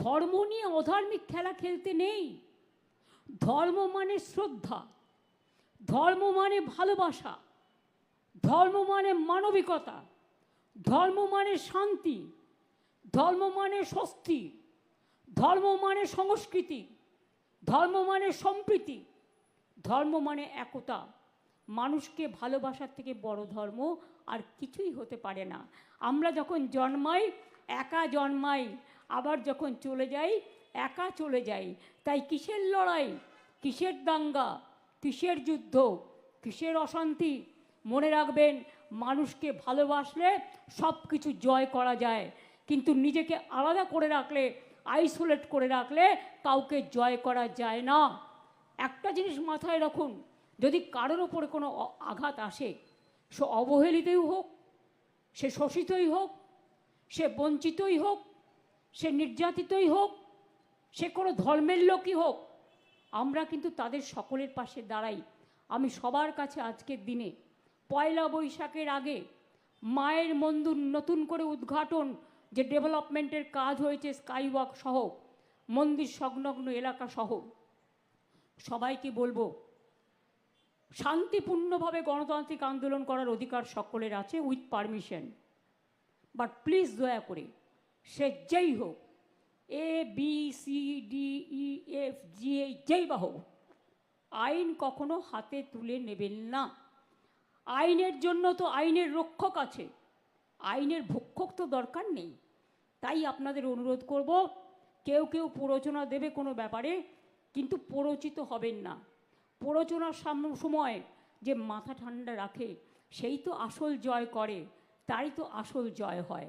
ধর্ম নিয়ে অধার্মিক খেলা খেলতে নেই। ধর্ম মানে শ্রদ্ধা, ধর্ম মানে ভালোবাসা, ধর্ম মানে মানবিকতা, ধর্ম মানে শান্তি, ধর্ম মানে স্বস্তি, ধর্ম মানে সংস্কৃতি, ধর্ম মানে সম্প্রীতি, ধর্ম মানে একতা। মানুষকে ভালোবাসার থেকে বড় ধর্ম আর কিছুই হতে পারে না। আমরা যখন জন্মাই একা জন্মাই, আবার যখন চলে যাই একা চলে যাই। তাই কিসের লড়াই, কিসের দাঙ্গা, কিসের যুদ্ধ, কিসের অশান্তি? মনে রাখবেন, মানুষকে ভালোবাসলে সব কিছু জয় করা যায়, কিন্তু নিজেকে আলাদা করে রাখলে, আইসোলেট করে রাখলে কাউকে জয় করা যায় না। একটা জিনিস মাথায় রাখুন, যদি কারোর ওপরে কোনো আঘাত আসে, সে অবহেলিতই হোক, সে শোষিতই হোক, সে বঞ্চিতই হোক, সে নির্যাতিতই হোক, সে কোনো ধর্মের লোকই হোক, আমরা কিন্তু তাদের সকলের পাশে দাঁড়াই। আমি সবার কাছে আজকের দিনে পয়লা বৈশাখের আগে মায়ের মন্দির নতুন করে উদ্ঘাটন, যে ডেভেলপমেন্টের কাজ হয়েছে স্কাইওয়াক সহ মন্দির সংলগ্ন এলাকা সহ, সবাইকে বলবো, শান্তিপূর্ণভাবে গণতান্ত্রিক আন্দোলন করার অধিকার সকলের আছে উইথ পারমিশন, বাট প্লিজ দয়া করে সে যেই হোক, A B C D E F G এই যেই বা হোক, আইন কখনো হাতে তুলে নেবেন না। আইনের জন্য তো আইনের রক্ষক আছে, আইনের ভক্ষক তো দরকার নেই। তাই আপনাদের অনুরোধ করব, কেউ কেউ প্ররোচনা দেবে কোনো ব্যাপারে, কিন্তু প্ররোচিত হবেন না। প্ররোচনার সময় যে মাথা ঠান্ডা রাখে সেই তো আসল জয় করে, তারই তো আসল জয় হয়।